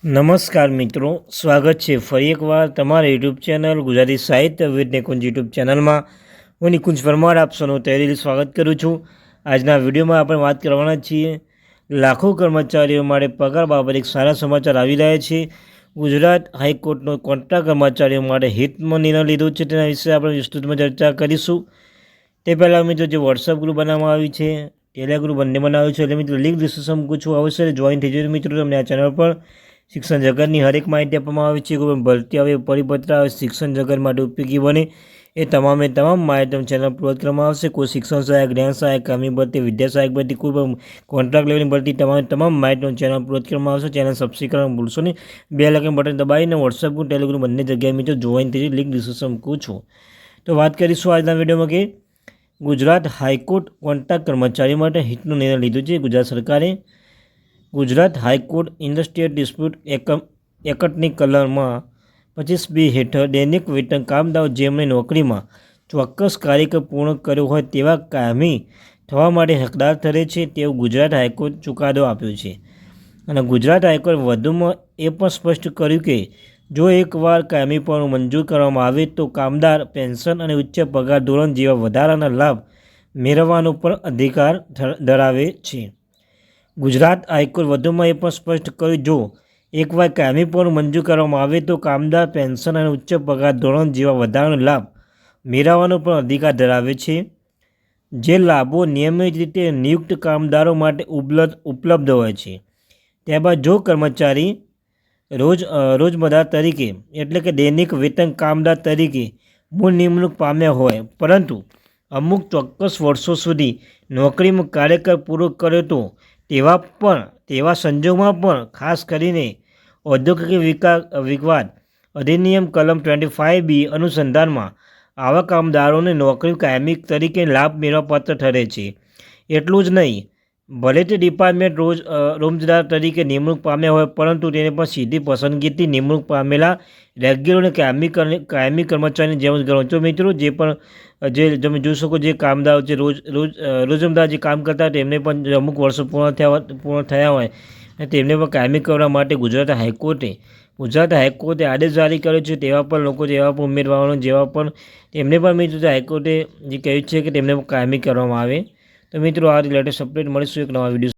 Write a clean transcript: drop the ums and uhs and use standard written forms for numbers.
નમસ્કાર મિત્રો, સ્વાગત છે ફરી એકવાર તમારા યુટ્યુબ ચેનલ ગુજરાતી સાહિત્ય વિદ નિકુંજ યુટ્યુબ ચેનલમાં. હું નિકુંજ પરમાર આપ સૌનું તહેદિલ સ્વાગત કરું છું. આજના વિડીયોમાં આપણે વાત કરવાના છીએ લાખો કર્મચારીઓ માટે પગાર બાબતે એક સારા સમાચાર આવી રહ્યા છે. ગુજરાત હાઈકોર્ટનો કોન્ટ્રાક્ટ કર્મચારીઓ માટે હિતમાં નિર્ણય લીધો છે, તેના વિશે આપણે વિસ્તૃતમાં ચર્ચા કરીશું. તે પહેલાં મિત્રો જે વોટ્સઅપ ગ્રુપ બનાવવામાં આવી છે, ટેલિગ્રામ ગ્રુપ બંને બનાવ્યું છે, એટલે મિત્રો લિંક ડિસ્ક્રિપ્શન મૂકું છું, અવશ્ય જોઈન થઈ જજો મિત્રો. તમને આ ચેનલ પર શિક્ષણ જગતની હરેક માહિતી આપવામાં આવે છે. કોઈ ભરતી આવે, પરિપત્ર આવે, શિક્ષણ જગત માટે ઉપયોગી બને એ તમામ માહિતી ચેનલ પૂર્વત કરવામાં આવશે. કોઈ શિક્ષણ સહાયક, જ્ઞાન સહાયક, કામી ભરતી, વિદ્યા સહાયક ભરતી, કોઈ પણ કોન્ટ્રાક્ટ લેવલની ભરતી તમામ માહિતી ચેનલ પૂર્વત કરવામાં આવશે. ચેનલ સબસ્ક્રાઈબ કરવાનું ભૂલશો નહીં. બેલ આઇકન બટન દબાવીને વોટ્સઅપ ગ્રુપ, ટેલિગ્રામ બંને જગ્યાએ મિત્રો જોઈન થઈ લિંક ડિસ્ક્રિપ્શન મૂકું છું. તો વાત કરીશું આજના વિડીયોમાં કે ગુજરાત હાઈકોર્ટ કોન્ટ્રાક્ટ કર્મચારીઓ માટે હિતનો નિર્ણય લીધો છે. ગુજરાત સરકારે ગુજરાત હાઈકોર્ટ ઇન્ડસ્ટ્રીયલ ડિસ્પ્યુટ એક્ટની કલમમાં 25B હેઠળ દૈનિક વેતન કામદારો જેમણે નોકરીમાં ચોક્કસ કાર્યકાળ પૂર્ણ કર્યો હોય તેવા કાયમી થવા માટે હકદાર ઠરે છે તેવું ગુજરાત હાઈકોર્ટ ચુકાદો આપ્યો છે. અને ગુજરાત હાઈકોર્ટ વધુમાં એ પણ સ્પષ્ટ કર્યું કે જો એકવાર કાયમીપણું મંજૂર કરવામાં આવે તો કામદાર પેન્શન અને ઉચ્ચ પગાર ધોરણ જેવા વધારાના લાભ મેળવવાનો પણ અધિકાર ધરાવે છે. ગુજરાત હાઈકોર્ટ વધુમાં એ પણ સ્પષ્ટ કર્યું જો એકવાર કાયમીપણું મંજૂર કરવામાં આવે તો કામદાર પેન્શન અને ઉચ્ચ પગાર ધોરણ જેવા વધારાનો લાભ મેળવવાનો પણ અધિકાર ધરાવે છે. જે લાભો નિયમિત રીતે નિયુક્ત કામદારો માટે ઉપલબ્ધ હોય છે. ત્યારબાદ જો કર્મચારી રોજમદાર તરીકે એટલે કે દૈનિક વેતન કામદાર તરીકે મૂળ નિમણૂક પામ્યા હોય પરંતુ અમુક ચોક્કસ વર્ષો સુધી નોકરીમાં કાર્યકાળ પૂરો કર્યો તો તેવા સંજોગોમાં પણ ખાસ કરીને ઔદ્યોગિક વિવાદ અધિનિયમ કલમ 25B અનુસંધાનમાં આવા કામદારોને નોકરી કાયમી તરીકે લાભ મેળવવાપાત્ર ઠરે છે. એટલું જ નહીં, ભલે તે ડિપાર્ટમેન્ટ રોજમદાર તરીકે નિમણૂક પામ્યા હોય પરંતુ તેને પણ સીધી પસંદગીથી નિમણૂક પામેલા રેગ્યુલર અને કાયમી કર્મચારીની જેમ જ ગણો. તો મિત્રો જે પણ તમે જોઈ શકો જે કામદારો છે રોજમદાર જે કામ કરતા હોય તેમને પણ અમુક વર્ષો પૂર્ણ થયા હોય અને તેમને પણ કાયમી કરવા માટે ગુજરાત હાઈકોર્ટે આદેશ જારી કર્યો છે. તેવા પણ લોકો, જેવા પણ ઉમેદવારો, જેવા પણ તેમને પણ મિત્રો હાઈકોર્ટે જે કહ્યું છે કે તેમને કાયમી કરવામાં આવે. તો મિત્રો આ રિલેટેડ સપરેટ મળીશું એક નવા વિડીયો.